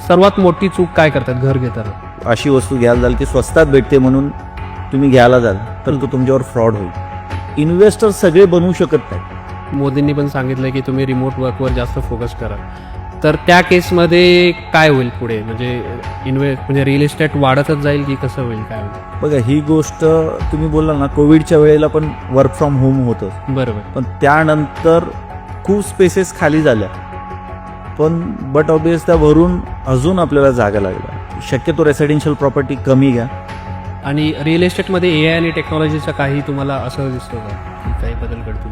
सर्वात मोठी चूक काय करतात घर घेताना? अशी वस्तू घ्यायला जाल की स्वस्तात भेटते म्हणून तुम्ही घ्यायला जाल तर तो तुमच्यावर फ्रॉड होईल. इन्व्हेस्टर सगळे बनवू शकत नाही. मोदींनी पण सांगितलं की तुम्ही रिमोट वर्कवर जास्त फोकस करा. तर त्या केसमध्ये काय होईल पुढे? म्हणजे रिअल इस्टेट वाढतच जाईल की कसं होईल, काय होईल? बघा, ही गोष्ट तुम्ही बोलला ना, कोविडच्या वेळेला पण वर्क फ्रॉम होम होतं, बरोबर. पण त्यानंतर खूप स्पेसेस खाली झाल्या, पण बट ऑब्वियस त्या भरून अजून आपल्याला जागा लागल्या. शक्यतो रेसिडेन्शियल प्रॉपर्टी कमी घ्या. आणि रिअल इस्टेटमध्ये AI आणि टेक्नॉलॉजीचा काही तुम्हाला असं दिसतं का की काही बदल घडतील?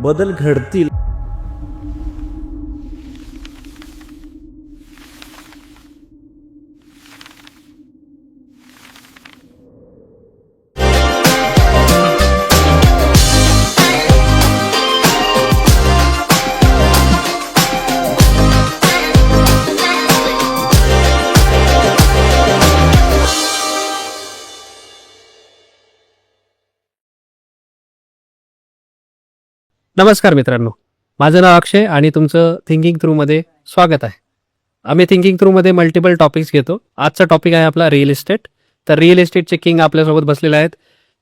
बदल घडतील. नमस्कार मित्रांनो, माझं नाव अक्षय आणि तुमचं थिंकिंग थ्रूमध्ये स्वागत आहे. आम्ही थिंकिंग थ्रूमध्ये मल्टिपल टॉपिक्स घेतो. आजचा टॉपिक आहे आपला रिअल इस्टेट. तर रिअल इस्टेटचे किंग आपल्यासोबत बसलेले आहेत.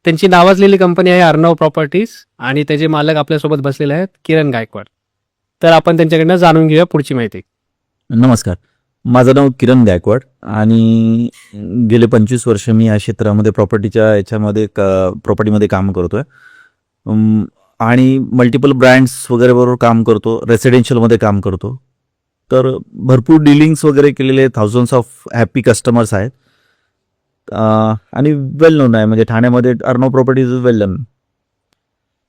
त्यांची नावाजलेली कंपनी आहे अर्णव प्रॉपर्टीज आणि त्याचे मालक आपल्यासोबत बसलेले आहेत किरण गायकवाड. तर आपण त्यांच्याकडनं जाणून घेऊया पुढची माहिती. नमस्कार, माझं नाव किरण गायकवाड आणि गेले 25 वर्ष मी या क्षेत्रामध्ये प्रॉपर्टीमध्ये काम करतोय आणि मल्टिपल ब्रँड्स वगैरे बरोबर काम करतो, रेसिडेन्शियलमध्ये काम करतो. तर भरपूर डिलिंग्स वगैरे केलेले, थाउजंड्स ऑफ हॅपी कस्टमर्स आहेत आणि वेल नोन आहे. म्हणजे ठाण्यामध्ये Arnav properties is well known.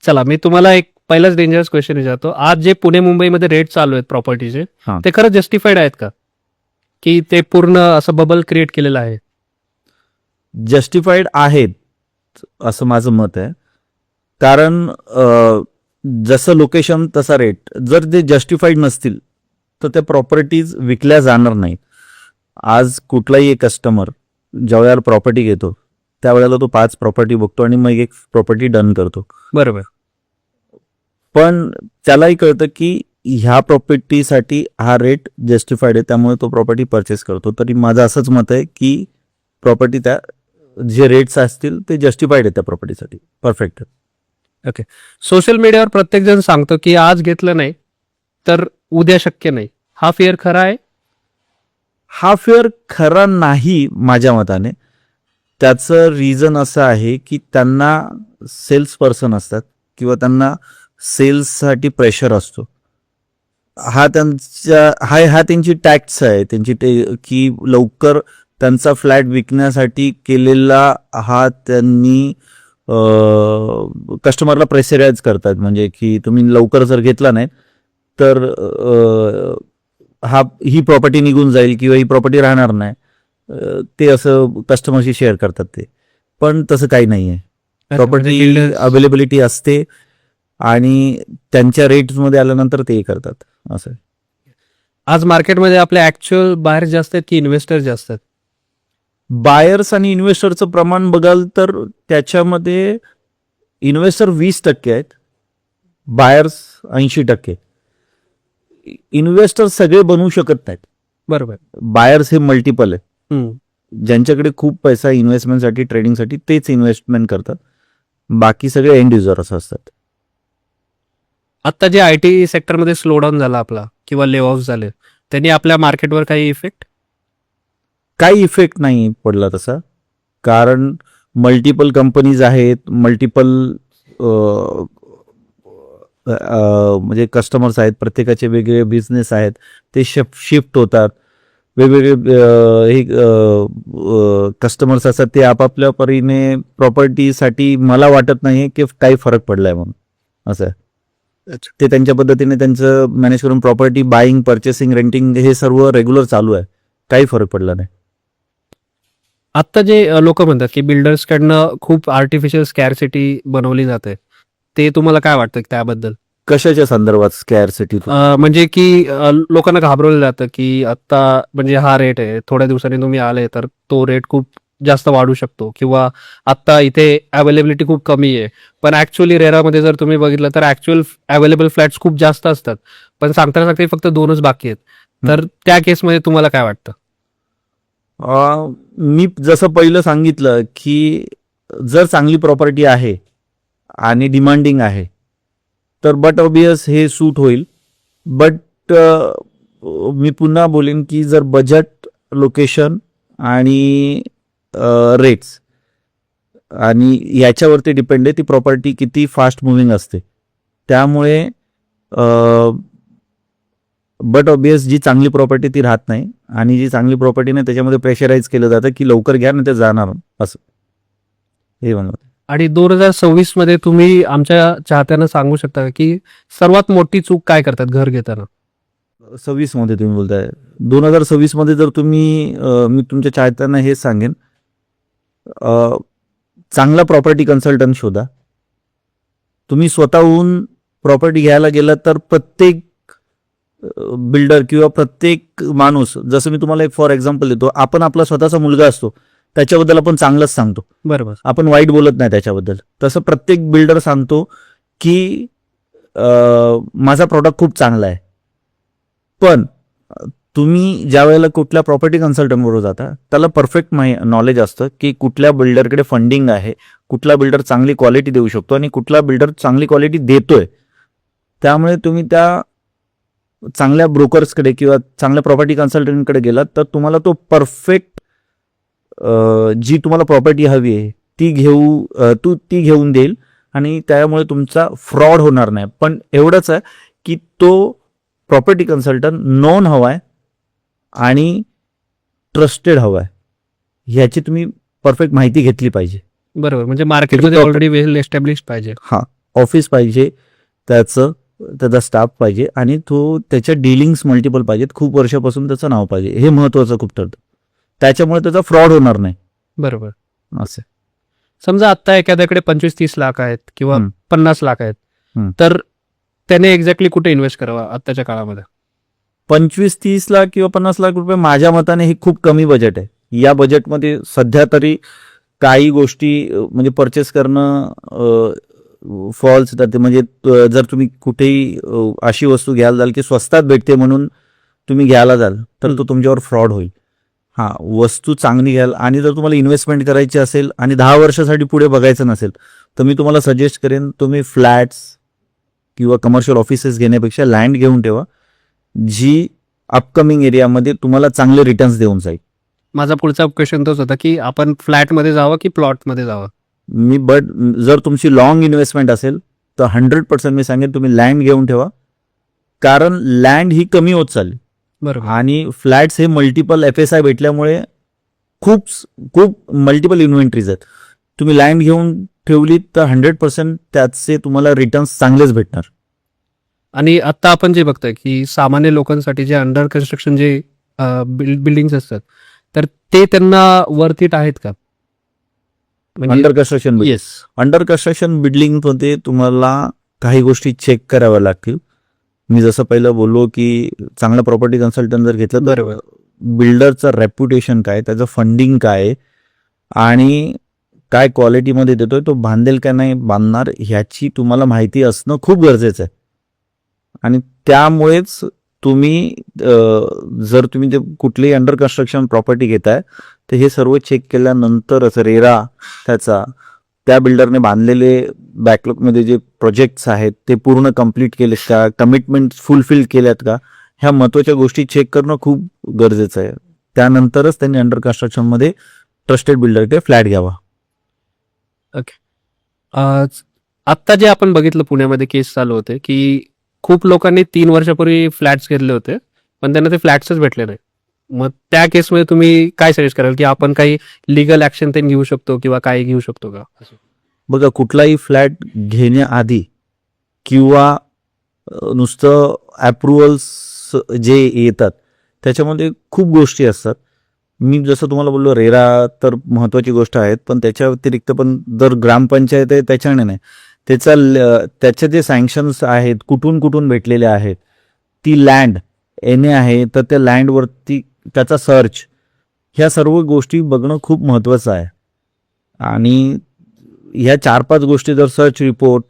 चला, मी तुम्हाला एक पहिलाच डेंजरस क्वेश्चन विचारतो. आज जे पुणे मुंबईमध्ये रेट चालू आहेत प्रॉपर्टीचे, हां. ते खरंच जस्टिफाईड आहेत का, की ते पूर्ण असं बबल क्रिएट केलेलं आहे? जस्टिफाईड आहेत असं माझं मत आहे. कारण जसं लोकेशन तसा रेट. जर ते जस्टिफाईड नसतील तर त्या प्रॉपर्टीज विकल्या जाणार नाहीत. आज कुठलाही एक कस्टमर ज्यावेळेला प्रॉपर्टी घेतो त्यावेळेला तो 5 प्रॉपर्टी बघतो आणि मग एक प्रॉपर्टी डन करतो. बरोबर. पण त्यालाही कळतं की ह्या प्रॉपर्टीसाठी हा रेट जस्टिफाईड आहे, त्यामुळे तो प्रॉपर्टी परचेस करतो. तरी माझं असंच मत आहे की प्रॉपर्टी त्या जे रेट्स असतील ते जस्टिफाईड आहे त्या प्रॉपर्टीसाठी. परफेक्ट. ओके. सोशल मीडियावर प्रत्येक जण सांगतो की आज घेतलं नाही तर उद्या शक्य नाही. हा फेअर खरा आहे? हा फेअर खरा नाही माझ्या मताने. त्याचं रिझन असं आहे की त्यांना सेल्स पर्सन असतात किंवा त्यांना सेल्ससाठी प्रेशर असतो. हा त्यांची टॅक्स आहे त्यांची की लवकर त्यांचा फ्लॅट विकण्यासाठी केलेला हा त्यांनी कस्टमरला प्रेशराईज करतात. म्हणजे की तुम्ही लवकर जर घेतला नाही तर ही प्रॉपर्टी निघून जाईल किंवा ही प्रॉपर्टी राहणार नाही, ते असं कस्टमरशी शेअर करतात ते. पण तसं काही नाही आहे. प्रॉपर्टी अवेलेबिलिटी असते आणि त्यांच्या रेट्समध्ये आल्यानंतर ते करतात. असं आज मार्केटमध्ये आपले ऍक्च्युअल बायर जास्त आहेत की इन्व्हेस्टर जास्त आहेत? बायर्स आणि इन्व्हेस्टरचं प्रमाण बघाल तर त्याच्यामध्ये इन्व्हेस्टर 20% आहेत, बायर्स 80%. इन्व्हेस्टर सगळे बनवू शकत नाहीत. बरोबर. बायर्स हे मल्टिपल आहे. ज्यांच्याकडे खूप पैसा इन्व्हेस्टमेंटसाठी, ट्रेडिंगसाठी तेच इन्व्हेस्टमेंट करतात. बाकी सगळे एंड युजर्स असतात. आता जे IT सेक्टरमध्ये स्लोडाऊन झाला आपला किंवा ले ऑफ झाले, त्यांनी आपल्या मार्केटवर काही इफेक्ट? काही इफेक्ट नाही पडला तसा. कारण मल्टिपल कंपनीज आहेत, मल्टिपल म्हणजे कस्टमर्स आहेत, प्रत्येकाचे वेगवेगळे बिझनेस आहेत, ते शिफ्ट होतात. वेगवेगळे कस्टमर्स असतात, ते आपापल्या परीने प्रॉपर्टीसाठी मला वाटत नाही की काही फरक पडलाय म्हणून. असं ते त्यांच्या पद्धतीने त्यांचं मॅनेज करून प्रॉपर्टी बाईंग, परचेसिंग, रेंटिंग हे सर्व रेग्युलर चालू आहे. काही फरक पडला नाही. आत्ता जे लोक म्हणतात की बिल्डर्सकडनं खूप आर्टिफिशियल स्कॅरसिटी बनवली जाते, ते तुम्हाला काय वाटतं त्याबद्दल? कशाच्या संदर्भात स्कॅरसिटी? म्हणजे की लोकांना घाबरवलं जातं की आत्ता म्हणजे हा रेट आहे, थोड्या दिवसांनी तुम्ही आले तर तो रेट खूप जास्त वाढू शकतो, किंवा आत्ता इथे अवेलेबिलिटी खूप कमी आहे. पण ऍक्च्युअली रेरामध्ये जर तुम्ही बघितलं तर ऍक्च्युअल अवेलेबल फ्लॅट्स खूप जास्त असतात, पण सांगता फक्त 2च बाकी आहेत. तर त्या केसमध्ये तुम्हाला काय वाटतं? मी जसं पहिलं सांगितलं की जर चांगली प्रॉपर्टी आहे आणि डिमांडिंग आहे तर बट ऑबियस हे सूट होईल. बट मी पुन्हा बोलेन की जर बजेट, लोकेशन आणि रेट्स आणि याच्यावरती डिपेंड आहे ती प्रॉपर्टी किती फास्ट मुव्हिंग असते. त्यामुळे बट ऑबियस जी चांगली प्रॉपर्टी ती राहत नाही आणि जी चांगली प्रॉपर्टी नाही त्याच्यामध्ये प्रेशराईज केलं जातं की लवकर घ्या नाही ते जाणार असं हे म्हणत. आणि 2026 मध्ये तुम्ही आमच्या चाहत्यांना सांगू शकता का की सर्वात मोठी चूक काय करतात घर घेताना? 26 मध्ये तुम्ही बोलताय, 2026 मध्ये जर तुम्ही मी तुमच्या चाहत्यांना हे सांगेन चांगला प्रॉपर्टी कन्सल्टंट शोधा. तुम्ही स्वतःहून प्रॉपर्टी घ्यायला गेलात तर प्रत्येक बिल्डर किंवा प्रत्येक माणूस, जसं मी तुम्हाला एक फॉर एक्झाम्पल देतो, आपण आपला स्वतःचा मुलगा असतो त्याच्याबद्दल आपण चांगलंच सांगतो, बरोबर. आपण वाईट बोलत नाही त्याच्याबद्दल. तसं प्रत्येक बिल्डर सांगतो की माझा प्रॉडक्ट खूप चांगला आहे. पण तुम्ही ज्या वेळेला कुठल्या प्रॉपर्टी कन्सल्टंट बरोबर जाता त्याला परफेक्ट नॉलेज असतं की कुठल्या बिल्डरकडे फंडिंग आहे, कुठला बिल्डर चांगली क्वालिटी देऊ शकतो आणि कुठला बिल्डर चांगली क्वालिटी देतोय. त्यामुळे तुम्ही त्या चांगल्या ब्रोकर्सकडे किंवा चांगल्या प्रॉपर्टी कन्सल्टंटकडे गेलात तर तुम्हाला तो परफेक्ट जी तुम्हाला प्रॉपर्टी हवी आहे ती घेऊन देईल आणि त्यामुळे तुमचा फ्रॉड होणार नाही. पण एवढंच आहे की तो प्रॉपर्टी कन्सल्टंट नोन हवाय आणि ट्रस्टेड हवाय, ह्याची तुम्ही परफेक्ट माहिती घेतली पाहिजे. बरोबर, म्हणजे मार्केटमध्ये ऑलरेडी वेल एस्टॅब्लिश पाहिजे. हा, ऑफिस पाहिजे, त्याचा स्टाफ पाहिजे आणि तो त्याच्या डीलिंग्स मल्टिपल पाहिजेत, खूप वर्षापासून त्याचं नाव पाहिजे, हे महत्वाचं खूप ठरतं. त्याच्यामुळे त्याचा फ्रॉड होणार नाही. बरोबर. असं समजा आता एखाद्याकडे 25-30 लाख आहेत किंवा 50 लाख आहेत, तर त्याने एक्झॅक्टली कुठे इन्व्हेस्ट करावा आताच्या काळामध्ये? 25-30 लाख किंवा 50 लाख रुपये माझ्या मताने हे खूप कमी बजेट आहे. या बजेटमध्ये सध्या तरी काही गोष्टी म्हणजे परचेस करणं फॉल्स जाते. म्हणजे जर तुम्ही कुठेही अशी वस्तू घ्यायला जाल की स्वस्तात भेटते म्हणून तुम्ही घ्यायला जाल तर तो तुमच्यावर फ्रॉड होईल. हा, वस्तू चांगली घ्याल आणि जर तुम्हाला इन्व्हेस्टमेंट करायची असेल आणि 10 वर्षासाठी पुढे बघायचं नसेल तर मी तुम्हाला सजेस्ट करेन तुम्ही फ्लॅट्स किंवा कमर्शियल ऑफिसेस घेण्यापेक्षा लँड घेऊन ठेवा जी अपकमिंग एरियामध्ये तुम्हाला चांगले रिटर्न्स देऊन जाईल. माझा पुढचा क्वेश्चन तोच होता की आपण फ्लॅटमध्ये जावं की प्लॉटमध्ये जावं? जर तुमची लॉंग इन्व्हेस्टमेंट असेल तर 100% मी सांगेन तुम्ही लँड घेऊन ठेवा, कारण लँड ही कमी होत चालली. बरोबर. आणि फ्लॅट्स हे मल्टिपल FSI भेटल्यामुळे खूप मल्टिपल इन्व्हेंटरीज आहेत. तुम्ही लँड घेऊन ठेवली तर 100% त्याचे तुम्हाला रिटर्न्स चांगलेच भेटणार. आणि आता आपण जे बघतोय की सामान्य लोकांसाठी जे अंडर कन्स्ट्रक्शन जे बिल्डिंग्स असतात तर ते त्यांना वर्थ इट आहेत का? Under construction yes. Under construction बिल्डिंगमध्ये तुम्हाला काही गोष्टी चेक कराव्या लागतील. मी जसं पहिलं बोललो की चांगला प्रॉपर्टी कन्सल्टंट जर घेतलं तर बरोबर. बिल्डरचं रेप्युटेशन काय, त्याचं फंडिंग काय आणि काय क्वालिटीमध्ये देतोय, तो बांधेल का नाही बांधणार ह्याची तुम्हाला माहिती असणं खूप गरजेचं आहे. आणि त्यामुळेच तुम्ही जर तुम्ही ते कुठलीही अंडर कन्स्ट्रक्शन प्रॉपर्टी घेताय तर हे सर्व चेक केल्यानंतरच रेरा त्या बिल्डरने बांधलेले बॅकलॉगमध्ये जे प्रोजेक्ट्स आहेत ते पूर्ण कम्प्लीट केलेत का, कमिटमेंट फुलफिल केल्यात का, ह्या महत्त्वाच्या गोष्टी चेक करणं खूप गरजेचं आहे. त्यानंतरच त्यांनी अंडर कन्स्ट्रक्शनमध्ये ट्रस्टेड बिल्डरकडे फ्लॅट घ्यावा. आत्ता जे आपण बघितलं पुण्यामध्ये केस चालू होते की खूप लोकांनी 3 वर्षापूर्वी फ्लॅट्स घेतले होते पण त्यांना ते फ्लॅट्सच भेटले नाही. मग त्या केसमध्ये तुम्ही काय सजेस्ट कराल की आपण काही लिगल ऍक्शन ते घेऊ शकतो किंवा काय घेऊ शकतो का? बघा, कुठलाही फ्लॅट घेण्याआधी किंवा नुसतं अप्रुव्हल्स जे येतात त्याच्यामध्ये खूप गोष्टी असतात. मी जसं तुम्हाला बोललो रेरा तर महत्त्वाची गोष्ट आहेत, पण त्याच्या व्यतिरिक्त पण जर ग्रामपंचायत आहे त्याच्याने नाही, त्याचे जे सँक्शन्स आहेत कुठून भेटलेले आहेत, ती लँड येणे आहे तर त्या लँडवरती त्याचा सर्च, ह्या सर्व गोष्टी बघणं खूप महत्त्वाचं आहे. आणि ह्या 4-5 गोष्टी जर सर्च रिपोर्ट,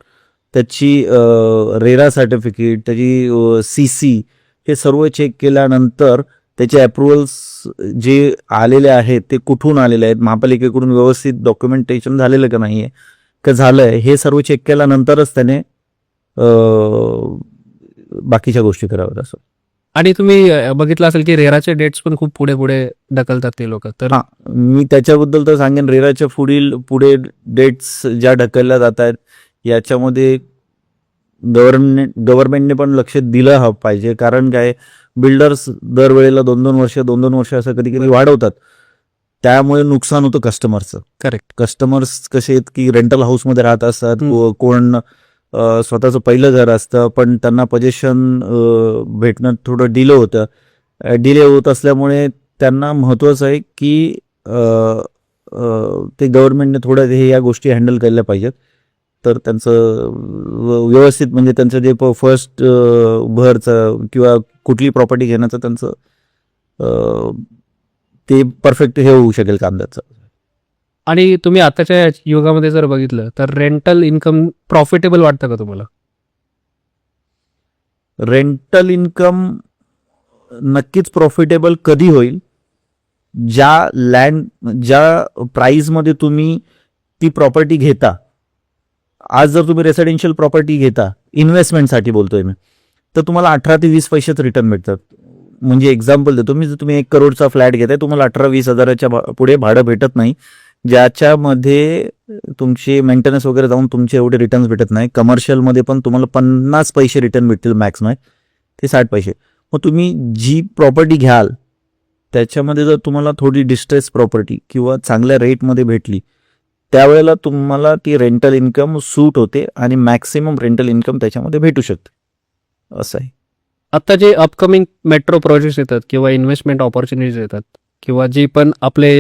त्याची रेरा सर्टिफिकेट, त्याची CC, हे सर्व चेक केल्यानंतर त्याचे अप्रुव्हल्स जे आलेले आहेत ते कुठून आलेले आहेत, महापालिकेकडून व्यवस्थित डॉक्युमेंटेशन झालेलं का नाही आहे का झालंय, हे सर्व चेक केल्यानंतरच त्याने बाकीच्या गोष्टी कराव्यात असं. आणि तुम्ही बघितलं असेल की रेराचे डेट्स पण खूप पुढे पुढे ढकलतात ते लोक. तर हा, मी त्याच्याबद्दल तर सांगेन, रेराच्या पुढे डेट्स ज्या ढकलल्या जात आहेत याच्यामध्ये गव्हर्नमेंटने पण लक्ष दिलं पाहिजे. कारण काय, बिल्डर्स दरवेळेला 2-2 वर्ष असं कधी कधी वाढवतात, त्यामुळे नुकसान होतं कस्टमरचं. करेक्ट. कस्टमर्स कसे आहेत की रेंटल हाऊसमध्ये राहत असतात, कोण स्वतःचं पहिलं घर असतं, पण त्यांना पोझिशन भेटणं थोडं डिले होत असल्यामुळे त्यांना महत्त्वाचं आहे की ते गव्हर्नमेंटने थोडं या गोष्टी हँडल केल्या पाहिजेत. तर त्यांचं व्यवस्थित म्हणजे त्यांचं जे फर्स्ट भरचं किंवा कुठली प्रॉपर्टी घेण्याचं त्यांचं ते परफेक्ट हे होऊ शकेल काम त्याचं. आणि तुम्ही आताच्या युगामध्ये जर बघितलं तर रेंटल इन्कम प्रॉफिटेबल वाटतं का तुम्हाला? रेंटल इन्कम नक्कीच प्रॉफिटेबल कधी होईल, ज्या प्राइसमध्ये तुम्ही ती प्रॉपर्टी घेता. आज जर तुम्ही रेसिडेन्शियल प्रॉपर्टी घेता, इन्व्हेस्टमेंटसाठी बोलतोय मी, तर तुम्हाला 18 ते 20 पैसेच रिटर्न भेटतात. म्हणजे एक्झाम्पल देतो मी, जर तुम्ही 1 करोडचा फ्लॅट घेताय, तुम्हाला 18-20 हजाराच्या पुढे भाडं भेटत नाही, ज्याच्यामध्ये तुमचे मेंटेनन्स वगैरे जाऊन तुमचे एवढे रिटर्न्स भेटत नाही. कमर्शियलमध्ये पण तुम्हाला 50 पैसे रिटर्न भेटतील मॅक्स नाही, ते 60 पैसे. मग तुम्ही जी प्रॉपर्टी घ्याल त्याच्यामध्ये जर तुम्हाला थोडी डिस्ट्रेस प्रॉपर्टी किंवा चांगल्या रेटमध्ये भेटली, त्यावेळेला तुम्हाला ती रेंटल इन्कम सूट होते आणि मॅक्सिमम रेंटल इन्कम त्याच्यामध्ये भेटू शकते. असं आहे. आता जे अपकमिंग मेट्रो प्रोजेक्ट्स येतात किंवा इन्व्हेस्टमेंट ऑपॉर्च्युनिटीज येतात किंवा जी पण आपले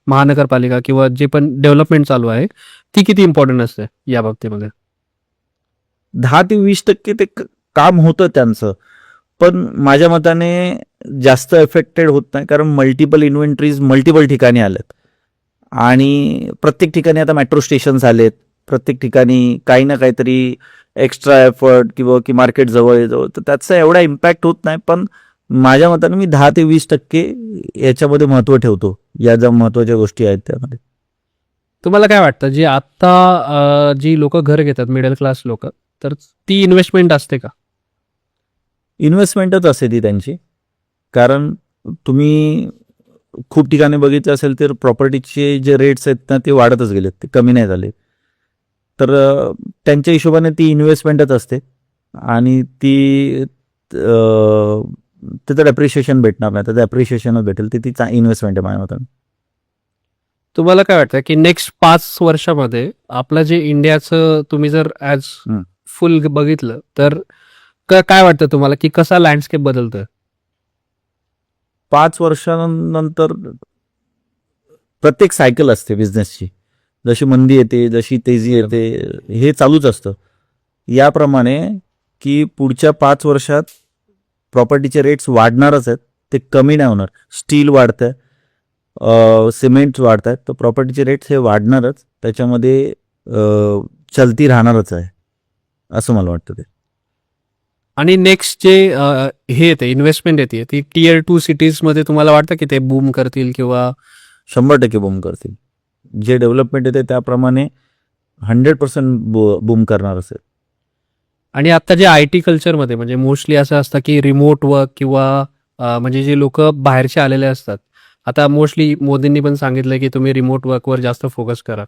महानगरपालिका किंवा जे पण डेव्हलपमेंट चालू आहे, ती किती इम्पॉर्टंट असते या बाबतीमध्ये? 10 ते 20% ते काम होतं त्यांचं, पण माझ्या मताने जास्त एफेक्टेड होत नाही, कारण मल्टिपल इन्व्हेंटरीज मल्टिपल ठिकाणी आलेत आणि प्रत्येक ठिकाणी आता मेट्रो स्टेशन्स आलेत. प्रत्येक ठिकाणी काही ना काहीतरी एक्स्ट्रा एफर्ट किंवा की मार्केट जवळ तर त्याचा एवढा इम्पॅक्ट होत नाही. पण माझ्या मताने मी 10 ते 20% याच्यामध्ये महत्त्व ठेवतो, या ज्या महत्त्वाच्या गोष्टी आहेत त्यामध्ये. तुम्हाला काय वाटतं, जी आत्ता जी लोक घर घेतात, मिडल क्लास लोक, तर ती इन्व्हेस्टमेंट असते का? इन्व्हेस्टमेंटच असते ती त्यांची. कारण तुम्ही खूप ठिकाणी बघितलं असेल तर प्रॉपर्टीचे जे रेट्स आहेत ना, ते वाढतच गेलेत, ते कमी नाही झाले. तर त्यांच्या हिशोबाने ती इन्व्हेस्टमेंटच असते आणि ती त्याचं ॲप्रिशिएशन भेटणार नाही, त्याचं ॲप्रिशिएशनच भेटेल, ती इन्व्हेस्टमेंट आहे माझ्या मताने. तुम्हाला काय वाटतं की नेक्स्ट 5 वर्षामध्ये आपलं जे इंडियाचं तुम्ही जर ॲज फुल बघितलं तर काय वाटतं तुम्हाला की कसा लँडस्केप बदलतोय? 5 वर्षानंतर प्रत्येक सायकल असते बिझनेसची, जशी मंदी येते, जशी तेजी येते, हे चालूच असतं. याप्रमाणे की पुढच्या 5 वर्षात प्रॉपर्टीचे रेट्स वाढणारच आहेत, ते कमी नाही होणार. स्टील वाढतंय, सिमेंट वाढत आहेत, तर प्रॉपर्टीचे रेट्स हे वाढणारच, त्याच्यामध्ये चलती राहणारच आहे असं मला वाटतं. ते आणि नेक्स्ट जे हे येते इन्व्हेस्टमेंट येते ती Tier 2 सिटीजमध्ये तुम्हाला वाटतं की ते बूम करतील किंवा? 100% बूम करतील. जे डेव्हलपमेंट येते त्याप्रमाणे 100% बूम करणार असेल. आणि आता जे IT कल्चरमध्ये म्हणजे मोस्टली असं असतं की रिमोट वर्क किंवा म्हणजे जे लोक बाहेरचे आलेले असतात, आता मोस्टली मोदींनी पण सांगितलं की तुम्ही रिमोट वर्कवर जास्त फोकस करा.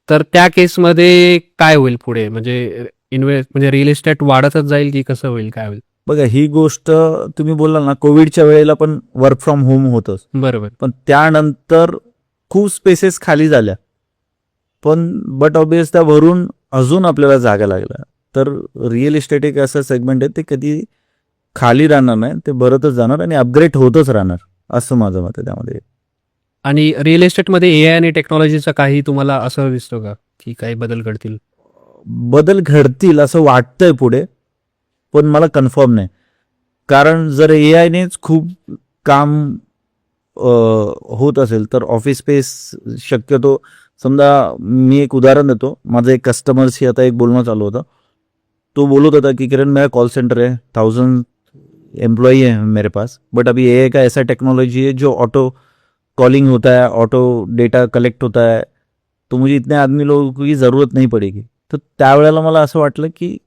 तर त्या केसमध्ये काय होईल पुढे? म्हणजे म्हणजे रिअल इस्टेट वाढतच जाईल की कसं होईल, काय होईल? बघा, ही गोष्ट तुम्ही बोलाल ना, कोविडच्या वेळेला पण वर्क फ्रॉम होम होतंच, बरोबर. पण त्यानंतर खूप स्पेसेस खाली झाल्या, पण बट ऑब्वियस त्या भरून अजून आपल्याला जागा लागल्या. तर रिअल इस्टेट एक असं सेगमेंट आहे, ते कधी खाली राहणार नाही, ते भरतच जाणार आणि अपग्रेड होतच राहणार, असं माझं मत आहे त्यामध्ये. आणि रिअल इस्टेटमध्ये AI आणि टेक्नॉलॉजीचा काही तुम्हाला असं दिसतो का की काही बदल घडतील? बदल घडतील असं वाटतंय पुढे, पण मला कन्फर्म नाही. कारण जर AIनेच खूप काम होत असेल तर ऑफिस स्पेस शक्यतो, समजा मी एक उदाहरण देतो, माझं एक कस्टमरशी आता एक बोलणं चालू होतं. तो बोलत होता की किरण, मेरा कॉल सेंटर है, 1000 एम्प्लॉई है मेरे पास, बट अभी एआई का ऐसा टेक्नोलॉजी है जो ऑटो कॉलिंग होता है, ऑटो डेटा कलेक्ट होता है, तो मुझे इतने आदमी लोगों की ज़रूरत नाही पडेगी. तर त्यावेळेला मला असं वाटलं की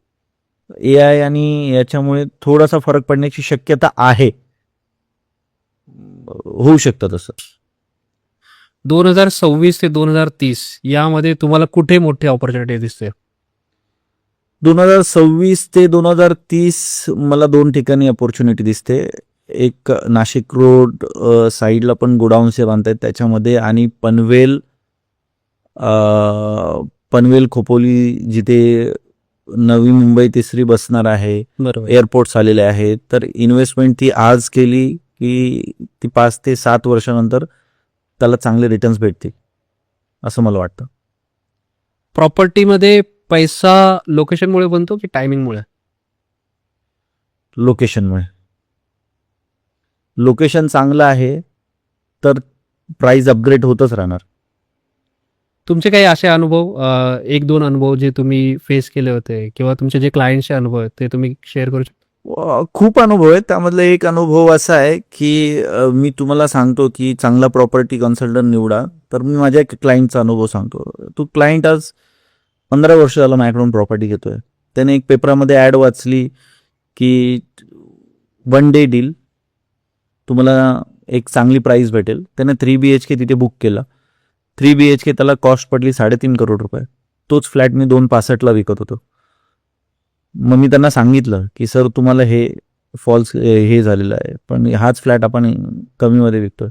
एआय आणि याच्यामुळे थोडासा फरक पडण्याची शक्यता आहे. होऊ शकतं तसं. 2026 ते 2030 यामध्ये तुम्हाला कुठे मोठी ऑपॉर्च्युनिटी दिसते? 2026 ते 2030 मला 2 ठिकाणी अपॉर्च्युनिटी दिसते. एक नाशिक रोड साईडला पण गोडाऊन्स बांधतायत त्याच्यामध्ये, आणि पनवेल खोपोली जिथे नवी मुंबई तिसरी बसणार आहे, बरोबर. एअरपोर्ट्स आलेले आहेत, तर इन्व्हेस्टमेंट ती आज केली की ती 5 ते 7 वर्षानंतर त्याला चांगले रिटर्न्स भेटतील असं मला वाटतं. प्रॉपर्टीमध्ये पैसा लोकेशनमुळे बनतो की टायमिंगमुळे? लोकेशनमुळे. लोकेशन चांगलं आहे तर प्राइस अपग्रेड होतच राहणार. तुमचे काही असे अनुभव, 1-2 अनुभव जे तुम्ही फेस केले होते किंवा तुमचे जे क्लायंटचे अनुभव आहेत ते तुम्ही शेअर करू शकता? खूप अनुभव आहेत. त्यामधला एक अनुभव असा आहे की मी तुम्हाला सांगतो की चांगला प्रॉपर्टी कन्सल्टंट निवडा, तर मी माझ्या एक क्लायंटचा अनुभव सांगतो. तो क्लायंट आज 15 वर्ष झालं माझ्याकडून प्रॉपर्टी घेतोय. त्याने एक पेपरामध्ये ॲड वाचली की 1 डे डील, तुम्हाला एक चांगली प्राईस भेटेल. त्याने 3 BHK तिथे बुक केला. 3 BHK त्याला कॉस्ट पडली 3.5 करोड रुपये. तोच फ्लॅट मी 2.65 विकत होतो. मग मी त्यांना सांगितलं की सर तुम्हाला हे फॉल्स हे झालेलं आहे, पण हाच फ्लॅट आपण कमीमध्ये विकतोय.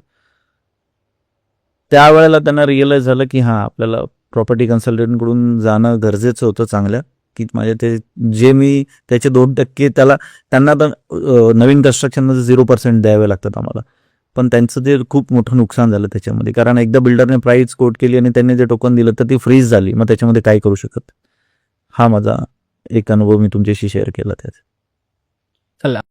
त्यावेळेला त्यांना रिअलाइज झालं की हां, आपल्याला प्रॉपर्टी कन्सल्टंटकडून जाणं गरजेचं होतं चांगल्या, की माझे ते जे मी त्याचे 2% त्यांना तर नवीन कन्स्ट्रक्शनमध्ये 0% द्यावे लागतात आम्हाला, पण त्यांचं ते खूप मोठं नुकसान झालं त्याच्यामध्ये. कारण एकदा बिल्डरने प्राईस कोट केली आणि त्यांनी जे टोकन दिलं तर ती फ्रीज झाली. मग त्याच्यामध्ये काय करू शकत. हा माझा एक अनुभव मी तुमच्याशी शेअर केला त्याचा. चला.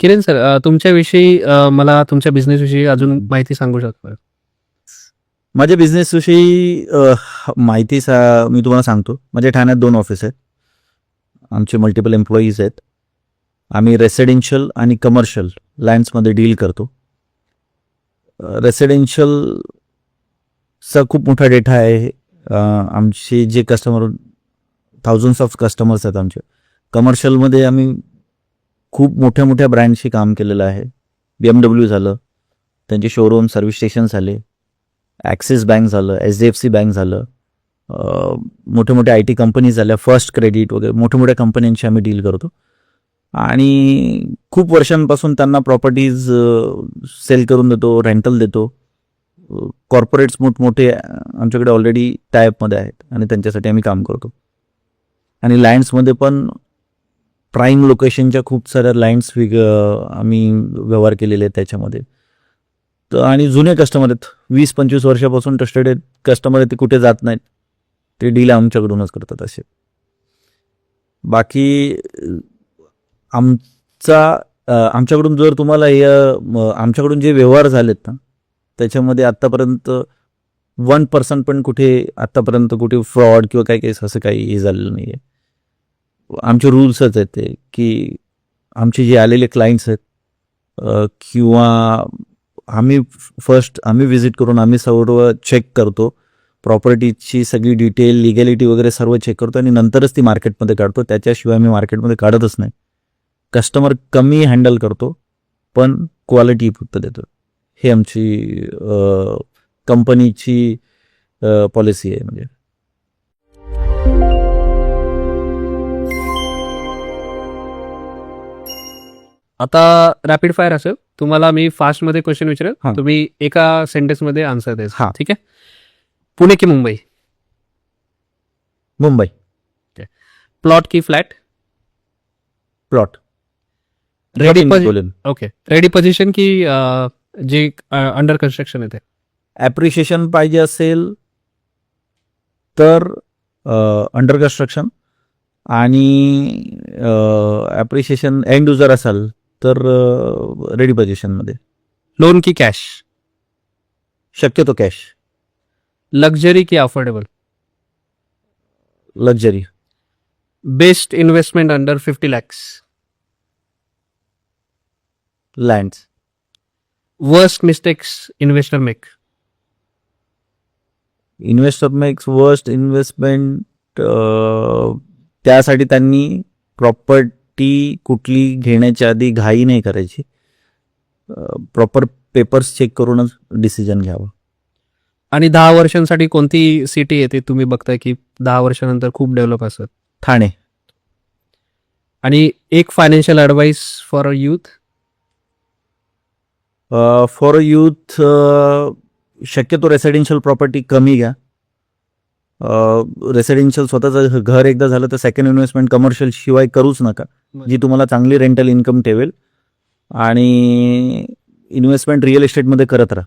किरण सर, तुमच्याविषयी मला तुमच्या बिझनेसविषयी अजून माहिती सांगू शकता? माझ्या बिझनेसविषयी माहिती मी तुम्हाला सांगतो. माझ्या ठाण्यात 2 ऑफिस आहेत. आमचे मल्टिपल एम्प्लॉईज आहेत. आम्ही रेसिडेन्शियल आणि कमर्शियल लँड्समध्ये डील करतो. रेसिडेन्शियलचा खूप मोठा डेटा आहे. आमचे जे कस्टमर थाउजंड्स ऑफ कस्टमर्स आहेत आमचे. कमर्शियलमध्ये आम्ही खूप मोठ्या मोठ्या ब्रँडशी काम केलेलं आहे. BMW झालं, त्यांचे शोरूम सर्व्हिस स्टेशन झाले, ॲक्सिस बँक झालं, HDFC बँक झालं, मोठे मोठे IT कंपनी झाल्या, फर्स्ट क्रेडिट वगैरे मोठ्या मोठ्या कंपन्यांशी आम्ही डील करतो. आणि खूप वर्षांपासून त्यांना प्रॉपर्टीज सेल करून देतो, रेंटल देतो. कॉर्पोरेट्स मोठमोठे आमच्याकडे ऑलरेडी टायअपमध्ये आहेत आणि त्यांच्यासाठी आम्ही काम करतो. आणि लँड्समध्ये पण प्राईम लोकेशनच्या खूप साऱ्या लँड्स आम्ही व्यवहार केलेले आहेत त्याच्यामध्ये. तर आणि जुने कस्टमर आहेत, 20-25 वर्षापासून ट्रस्टेड कस्टमर आहेत, ते कुठे जात नाहीत, ते डील आमच्याकडूनच करतात असे. बाकी आमच्याकडून जर तुम्हाला आमच्याकडून जे व्यवहार झालेत ना त्याच्यामध्ये आत्तापर्यंत 1% पण कुठे फ्रॉड किंवा काही केस असं काही हे झालेलं नाही आहे. आमचे रूल्सच आहेत ते की आमचे जे आलेले क्लायंट्स आहेत किंवा आम्ही व्हिजिट करून आम्ही सर्व चेक करतो. प्रॉपर्टीची सगळी डिटेल, लिगॅलिटी वगैरे सर्व चेक करतो आणि नंतरच ती मार्केटमध्ये काढतो. त्याच्याशिवाय आम्ही मार्केटमध्ये काढतच नाही. कस्टमर कमी हँडल करतो पण क्वालिटी फक्त देतो. हे आमची कंपनीची पॉलिसी आहे. म्हणजे आता रॅपिड फायर असेल, तुम्हाला मी फास्टमध्ये क्वेश्चन विचारेल, हां. तुम्ही एका सेंटेन्समध्ये आन्सर द्यायचं. हां. ठीक आहे? पुणे की मुंबई? मुंबई. प्लॉट की फ्लॅट? प्लॉट. रेडी बोलेन. ओके. रेडी पोझिशन की जे अंडर कन्स्ट्रक्शन आहे ते? ॲप्रिशिएशन पाहिजे असेल तर अंडर कन्स्ट्रक्शन, आणि ॲप्रिशिएशन एंड युजर असाल तर रेडी पोझिशनमध्ये. लोन की कॅश? शक्यतो कॅश. लक्झरी की affordable? Luxury. Best investment under 50 lakhs. Land. Worst mistakes investor make. Investor makes worst investment. त्यासाठी त्यांनी प्रॉपर्टी कुठली घेण्याच्या आधी घाई नाही करायची. प्रॉपर पेपर्स चेक करूनच डिसिजन घ्यावं. आणि 10 वर्षांसाठी कोणती सिटी येते तुम्ही बघताय की 10 वर्षानंतर खूप डेव्हलप असत. ठाणे. आणि एक financial advice for a youth. For a youth शक्यतो रेसिडेन्शियल प्रॉपर्टी कमी घ्या. रेसिडेन्शियल स्वतःचं घर एकदा झालं तर सेकंड इन्व्हेस्टमेंट कमर्शियल शिवाय करूच नका, जी तुम्हाला चांगली रेंटल इन्कम ठेवेल. आणि इन्व्हेस्टमेंट रिअल इस्टेटमध्ये करत राहा.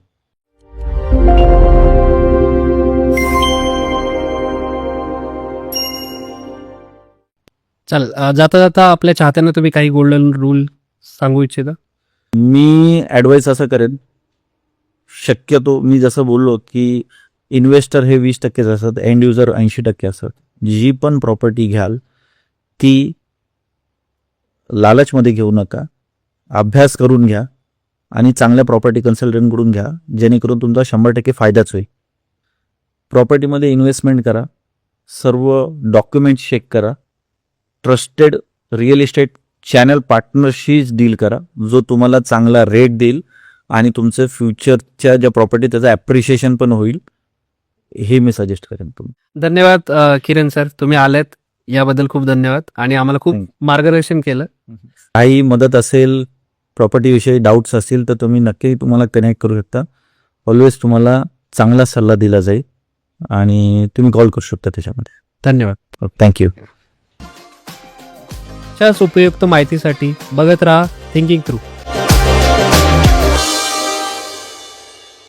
चल जाता जाता आपल्या चाहत्यांना तुम्ही काही गोल्डन रूल सांगू इच्छिता. मी ॲडवाईस असं करेन, शक्यतो मी जसं बोललो की इन्व्हेस्टर हे 20% असतात, एंड युजर 80% असतात. जी पण प्रॉपर्टी घ्याल ती लालचमध्ये घेऊ नका, अभ्यास करून घ्या आणि चांगल्या प्रॉपर्टी कन्सल्टंटकडून घ्या, जेणेकरून तुमचा 100% फायदाच होईल. प्रॉपर्टीमध्ये इन्व्हेस्टमेंट करा, सर्व डॉक्युमेंट्स चेक करा, ट्रस्टेड रिअल इस्टेट चॅनल पार्टनरशीच डील करा, जो तुम्हाला चांगला रेट देईल आणि तुमचं फ्युचरच्या ज्या प्रॉपर्टी त्याचं ॲप्रिशिएशन पण होईल, हे मी सजेस्ट करेन. धन्यवाद किरण सर, तुम्ही आलेत याबद्दल खूप धन्यवाद आणि आम्हाला खूप मार्गदर्शन केलं. काही मदत असेल, प्रॉपर्टीविषयी डाऊट्स असतील तर तुम्ही नक्की तुम्हाला कनेक्ट करू शकता. ऑलवेज तुम्हाला चांगला सल्ला दिला जाईल आणि तुम्ही कॉल करू शकता त्याच्यामध्ये. धन्यवाद. थँक्यू. अशाच उपयुक्त माहितीसाठी बघत राहा थिंकिंग थ्रू.